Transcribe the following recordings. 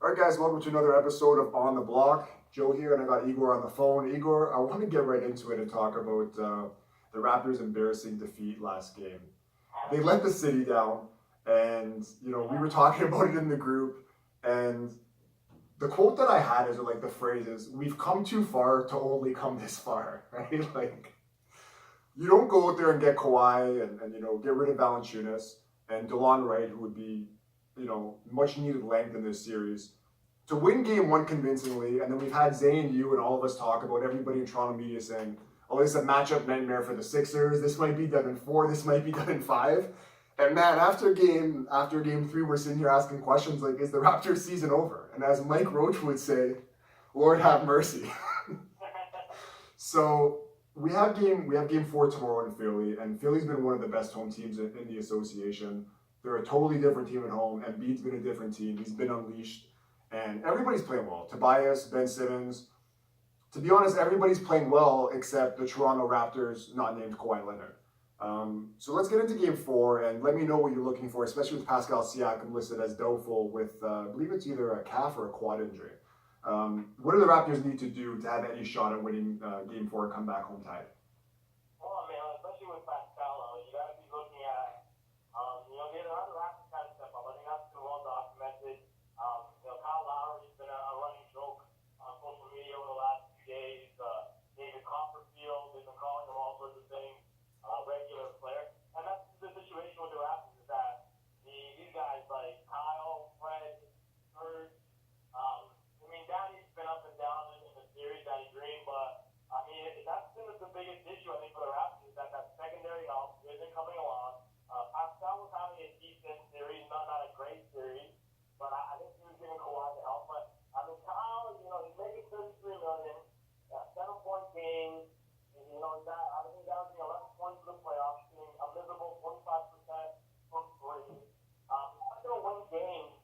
All right, guys, welcome to another episode of On the Block. Joe here, and I got Igor on the phone. Igor, I want to get right into it and talk about the Raptors' embarrassing defeat last game. They let the city down, and we were talking about it in the group, and the quote that I had is, or like the phrase is, "We've come too far to only come this far," right? Like, you don't go out there and get Kawhi and get rid of Valanciunas and DeLon Wright, who would be much needed length in this series, to win game one convincingly. And then we've had Zay and you and all of us talk about everybody in Toronto media saying, oh, this is a matchup nightmare for the Sixers. This might be done in 4. This might be done in 5. And man, after game 3, we're sitting here asking questions like, is the Raptors season over? And as Mike Roach would say, Lord have mercy. So we have game 4 tomorrow in Philly, and Philly's been one of the best home teams in the association. They're a totally different team at home. Embiid's been a different team. He's been unleashed. And everybody's playing well. Tobias, Ben Simmons. To be honest, everybody's playing well except the Toronto Raptors, not named Kawhi Leonard. So let's get into game 4 and let me know what you're looking for, especially with Pascal Siakam listed as doubtful with, I believe it's either a calf or a quad injury. What do the Raptors need to do to have any shot at winning game 4 and come back home tied? Well, I mean, especially with Pascal, you got to be looking at the other Raptors kind of step up. I think that's been well documented. Kyle Lowry's been a running joke on social media over the last few days. David Copperfield, they've been calling him all sorts of things, regular player. And that's the situation with the Raptors, is that these guys like Kyle, Fred, Serge, Danny's been up and down in the series, Danny Green, but I mean, that's been the biggest issue, I think, for the Raptors, that secondary help isn't coming along. Pascal was having a decent series, not a great series, but I think he was giving Kawhi the help. But I mean, Kyle, he's making $33 million, 7-point games. I think he's averaging 11 points for the playoffs, shooting a miserable 45% from 3. He's going to win games.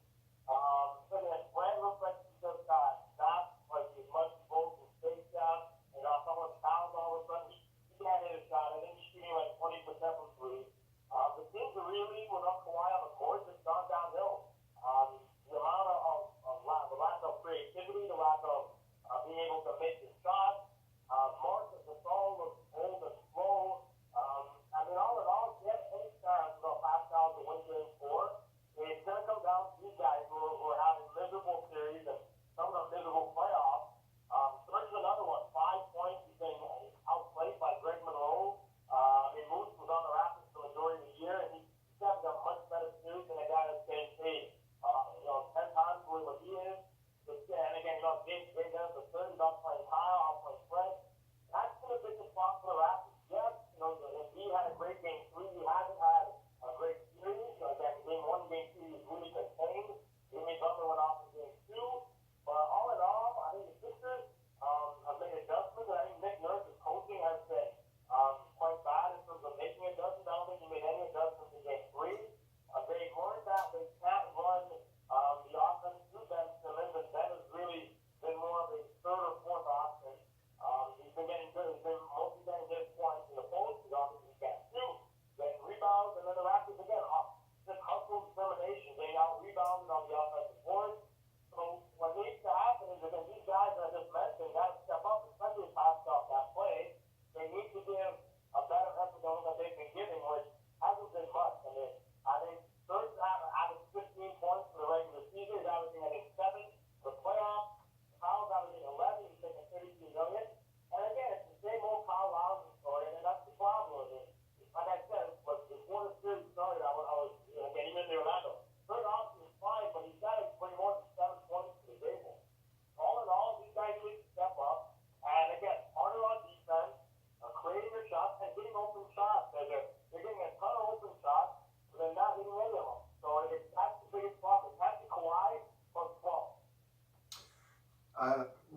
So that Brad looks like he just got snapped, like as much as both his face down, and someone's fouled all of a sudden. He can't hit a shot. I think he's shooting like 20% from 3. The things are really, without Kawhi on the court, just gone downhill. The amount the lack of creativity, the lack of being able to make the shots. Marcus Gasol looks old and slow. I mean, all in all, get any chance about Pascal to win game 4. It's going to come down to these guys who are having miserable series and some of them miserable playoffs. There's another one, 5 points. He's been outplayed by Greg Monroe. Moose was on the Raptors for the majority of the year, and he's having a much better series than a guy that's getting paid 10 times what he is. And again, James Wiggins, the third, he's not playing Kyle, I'm playing Fred. That's been a big spot for the Raptors. Yes, Embiid had a great game 3. He hasn't had a great series. Again, game 1, game 2, he was really contained. Jimmy Butler went off in game 2. But all in all, I think the Sixers have made adjustments. I think Nick Nurse's coaching has been quite bad in terms of making adjustments. I don't think he made any adjustments in game 3. They learned that they can't run the offense through Ben Simmons, and Ben has really been more of a 3rd or 4th option. He's been getting good. He's been mostly getting his points in the post. He obviously can't shoot, getting rebounds, and then the Raptors again just hustle determination, getting out rebounded on the offensive board. So what needs to happen is, again, these guys that I just mentioned got to step up, especially past off that play. They need to give a better effort than they've been giving, which hasn't been much. I think Serge averaged 15 points for the regular season. He's averaging, 7 for the playoffs. Kyle's averaging 11. He's taking $32 million. And again, it's the same old Kyle Lowry story, and that's the problem. Like I said, before the series started, I was again, even in Orlando, third option is fine, but he's got to bring more than 7 points to the table. All in all, these guys need to step up. And again, harder on defense, creating your shots, and getting open shots. They're getting a ton of open shots, but they're not hitting any of them. So that's the biggest problem. That's the Kawhi plus 12.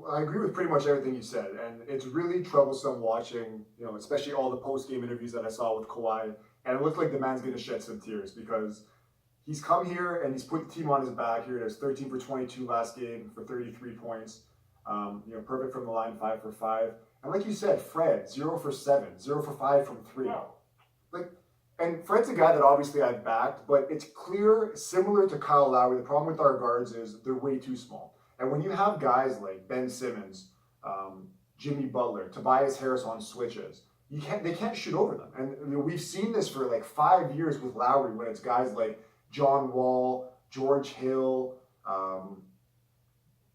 I agree with pretty much everything you said, and it's really troublesome watching, especially all the post-game interviews that I saw with Kawhi, and it looks like the man's going to shed some tears because he's come here and he's put the team on his back here. There's 13 for 22 last game for 33 points, perfect from the line, 5 for 5. And like you said, Fred, 0 for 7, 0 for 5 from 3. Like, And Fred's a guy that obviously I've backed, but it's clear, similar to Kyle Lowry, the problem with our guards is they're way too small. And when you have guys like Ben Simmons, Jimmy Butler, Tobias Harris on switches, they can't shoot over them. And we've seen this for like 5 years with Lowry when it's guys like John Wall, George Hill,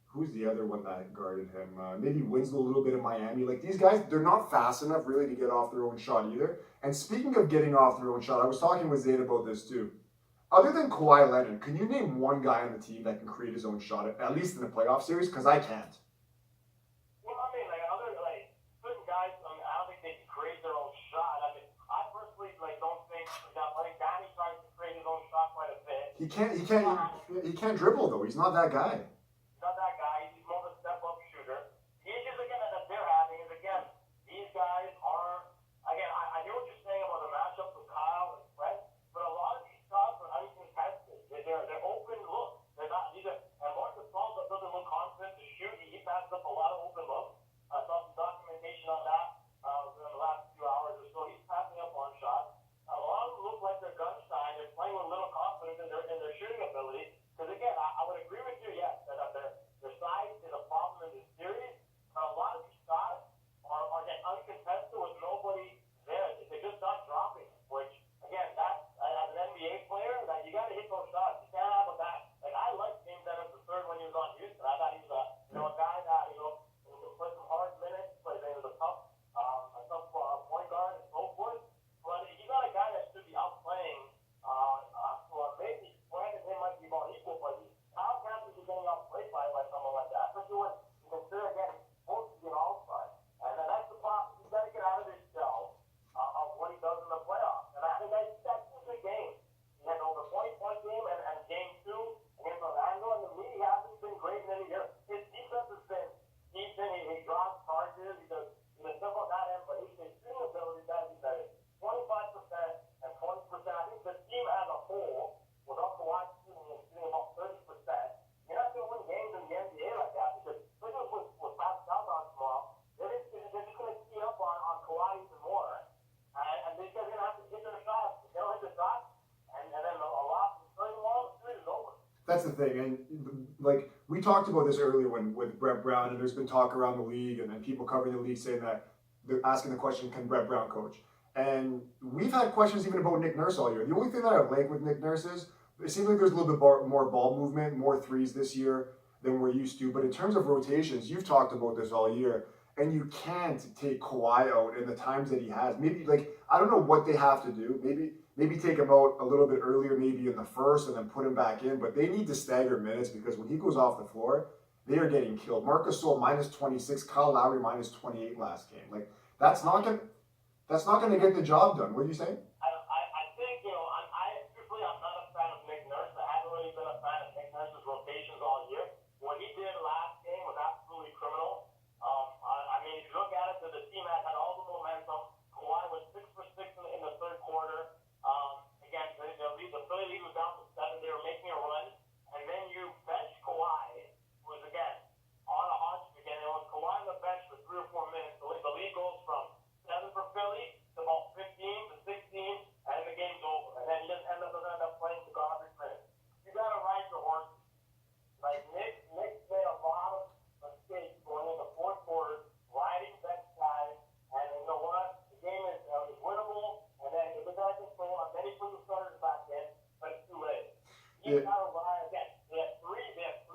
who's the other one that guarded him? Maybe Winslow a little bit in Miami. Like these guys, they're not fast enough really to get off their own shot either. And speaking of getting off their own shot, I was talking with Zayd about this too. Other than Kawhi Leonard, can you name one guy on the team that can create his own shot, at least in the playoff series? Because I can't. Well, I mean, like other like certain guys, I mean, I don't think they can create their own shot. I mean, I personally don't think that like Danny tries to create his own shot quite a bit. He can't dribble though. He's not that guy. Not that guy. He's more of a step-up shooter. The issues again that they're having is again these guys are again. I hear what you're saying about the matchup with Kyle and Fred, but a lot of these shots are uncontested. They're open looks. They're not either. And Marcus Paul doesn't look confident to shoot. He passes up a lot of open looks. I saw some documentation on that in the last few hours or so. He's passing up on shots. A lot of them look like they're gun shy. They're playing with little confidence in their shooting ability. Because again, I would agree with you, yes, that their size is a problem in this series. But a lot of these shots are just uncontested with nobody there. They're just not dropping. Which again, that's as an NBA player, that you got to hit those shots. You can't have a guy like I liked James Dennis the third when he was on Houston. I thought he was a guy that who can play some hard minutes, play a tough point guard and so forth. But he's not a guy that should be outplaying. Maybe Brandon him might be about equal, but how can he be getting outplayed by someone like that? Especially when you consider again he's supposed to be an all-star, and then that's the problem. He's got to get out of his shell of what he does in the playoffs. And I think that's two good games. He had over 20-point game and game 2 against Orlando, and the league hasn't been great in any year. His defense has been decent. He drops charges. He does stuff on that end, but his shooting ability got to be better. 25% and 20%. I think the team as a whole, without Kawhi shooting about 30%, you're not going to win games in the NBA like that because especially with Pascal on tomorrow, they're just going to key up on Kawhi even more. And these guys are going to have to hit their shots. If they don't hit their shots, and then a lot of the series is over. That's the thing, and like we talked about this earlier with Brett Brown, and there's been talk around the league and people covering the league saying that they're asking the question, can Brett Brown coach? And we've had questions even about Nick Nurse all year. The only thing that I've liked with Nick Nurse is it seems like there's a little bit more ball movement, more threes this year than we're used to. But in terms of rotations, you've talked about this all year, and you can't take Kawhi out in the times that he has. Maybe I don't know what they have to do. Maybe take him out a little bit earlier, maybe in the first, and then put him back in. But they need to stagger minutes because when he goes off the floor, they are getting killed. Marc Gasol minus 26, Kyle Lowry minus 28 last game. Like that's not gonna get the job done. What are you saying? I think truthfully I'm not a fan of Nick Nurse. I haven't really been a fan of Nick Nurse's rotations all year. What he did last game was absolutely criminal. I mean, if you look at it, the team had all the momentum. Kawhi was 6 for 6 in the third quarter. Again, the Philly lead was down to 7. They were making a run, and then you bench Kawhi, who was again on a hot streak. And it was Kawhi on the bench for 3 or 4 minutes. The lead goes from 7 for Philly to about 15 to 16, and then the game's over. And then he just ended up playing the garbage minutes. You gotta ride the horses. Like Nick made a lot of mistakes going into fourth quarter, riding bench guys, and you know what? The game is winnable, and then he was out of control, and then he put the starters back in, but it's too late. He's gotta ride again. They had three days to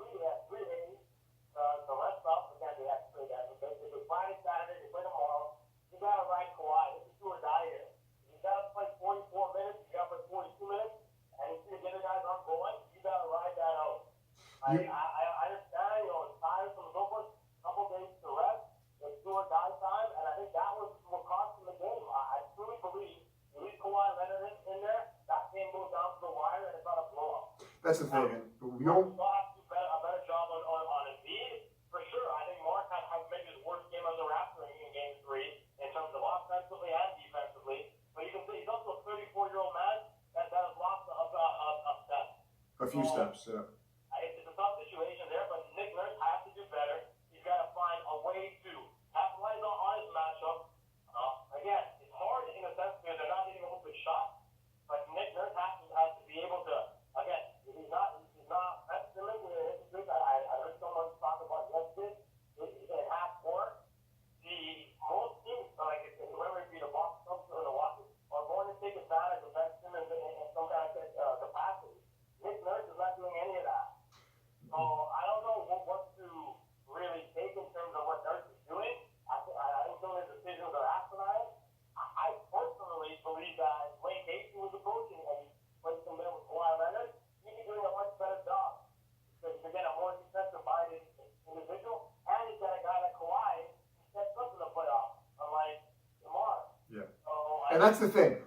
rest up. Again, they had 3 days. They could Friday, Saturday, they play tomorrow. You gotta ride Kawhi. This is do or die here. You gotta play 44 minutes. You gotta play 42 minutes. And if the other guys aren't going, you gotta ride that out. I understand, it's time from so forth, a couple days to rest. It's do or die time, and I think that was what cost them the game. I truly believe you leave Kawhi Leonard in there, that game goes down to the wire, and it's not a blow-up. That's the thing, and we don't. We'll have to do a better job on Embiid. For sure, I think Mark had maybe his worst game as a Raptor in Game 3 in terms of offensively and defensively. But you can see he's also a 34-year-old man that has lost of steps. A few steps, yeah. It's a tough situation there, but Nick Nurse has to do better. He's got to find a way to capitalize on his matchup. Again, it's hard in a sense because they're not hitting open shots. And that's the thing.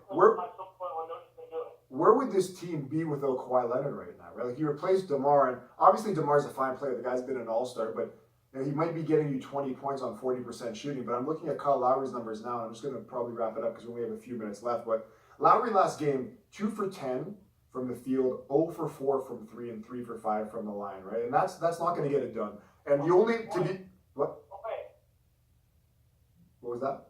Where would this team be without Kawhi Leonard right now? Right? Like, you replaced DeMar, and obviously DeMar's a fine player. The guy's been an all-star, but he might be getting you 20 points on 40% shooting. But I'm looking at Kyle Lowry's numbers now, and I'm just going to probably wrap it up because we only have a few minutes left. But Lowry last game, 2 for 10 from the field, 0 for 4 from 3, and 3 for 5 from the line, right? And that's not going to get it done. And the only to be what? What was that?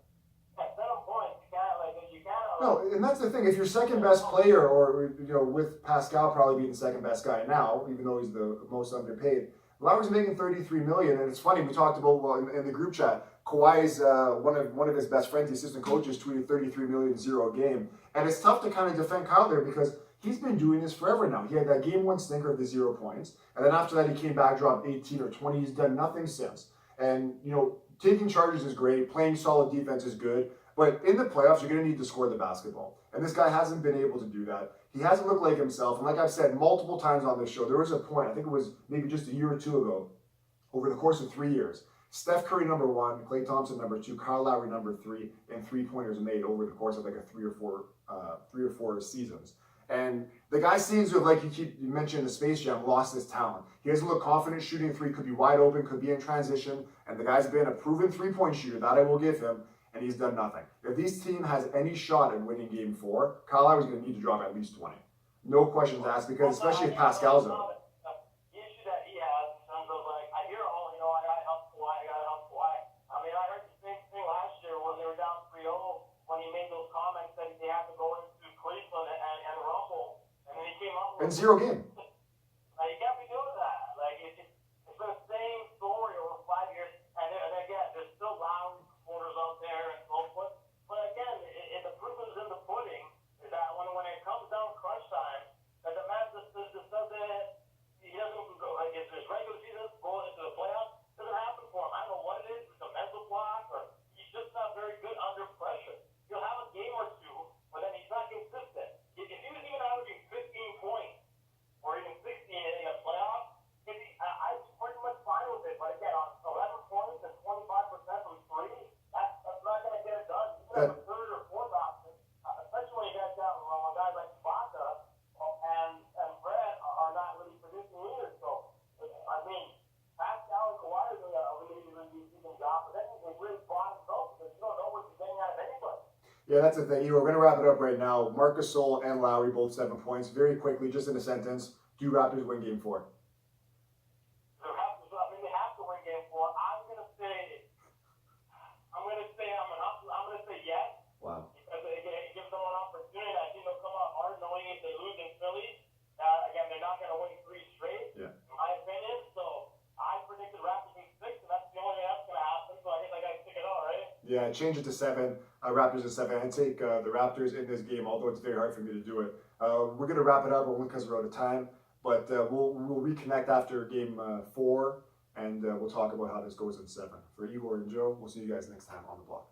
No, and that's the thing. If your second best player, or with Pascal probably being the second best guy now, even though he's the most underpaid, Lowry's making $33 million. And it's funny, we talked about in the group chat, Kawhi's one of his best friends, the assistant coaches, tweeted $33 million 0 game, and it's tough to kind of defend Kyle there because he's been doing this forever now. He had that game 1 stinker of the 0 points, and then after that he came back, dropped 18 or 20. He's done nothing since. And taking charges is great, playing solid defense is good. But in the playoffs, you're going to need to score the basketball. And this guy hasn't been able to do that. He hasn't looked like himself. And like I've said multiple times on this show, there was a point, I think it was maybe just a year or two ago, over the course of 3 years, Steph Curry number 1, Klay Thompson number 2, Kyle Lowry number 3, and 3-pointers made over the course of like a 3 or 4 seasons. And the guy seems to have, like you mentioned in the Space Jam, lost his talent. He doesn't look confident shooting 3, could be wide open, could be in transition. And the guy's been a proven 3-point shooter, that I will give him. And he's done nothing. If this team has any shot at winning Game 4, Kyle Lowry's going to need to drop at least 20. No questions asked, because especially if Pascal's out. The issue that he has in terms of, like, I hear all, I got to help Kawhi, I got to help Kawhi. I mean, I heard the same thing last year when they were down 3-0, when he made those comments that they had to go into Cleveland and rumble, and then he came up with... In 0 game. Like, you can't be doing that. Like, it's been the same story over 5 years, and again, there's still Lowry supporters out there and so forth. But again, the proof is in the pudding, is that when it comes down crunch time, that the man just doesn't, he doesn't go, like, if there's regular season going into the playoffs, it doesn't happen for him. I don't know what it is, it's a mental block, or he's just not very good under pressure. He'll have a game or two, but then he's not consistent. If he was even averaging 15 points, or even 16 in a playoff, I'd be pretty much fine with it. But again, on 11 points and 25% from 3, that's not going to get it done. You can have a third or fourth option, especially when you got guys like Ibaka and Brett are not really producing either. So, I mean, Pascal and Kawhi are doing a really decent job, but then they really bottom out because you don't know what you're getting out of anybody. Yeah, that's the thing. We're going to wrap it up right now. Marc Gasol and Lowry, both 7 points. Very quickly, just in a sentence, do Raptors win Game 4? They have to win Game 4. I'm gonna say yes. Wow. Because it gives them an opportunity. I think they'll come out hard knowing if they lose in Philly, again, they're not gonna win 3 straight. Yeah. In my opinion. So I predicted Raptors in 6, and that's the only way that's gonna happen. So I think I gotta stick it out, right? Yeah, change it to 7. Raptors at 7. I'd take the Raptors in this game, although it's very hard for me to do it. We're gonna wrap it up only because we're out of time. But we'll reconnect after Game 4, and we'll talk about how this goes in 7. For Igor and Joe, we'll see you guys next time on the block.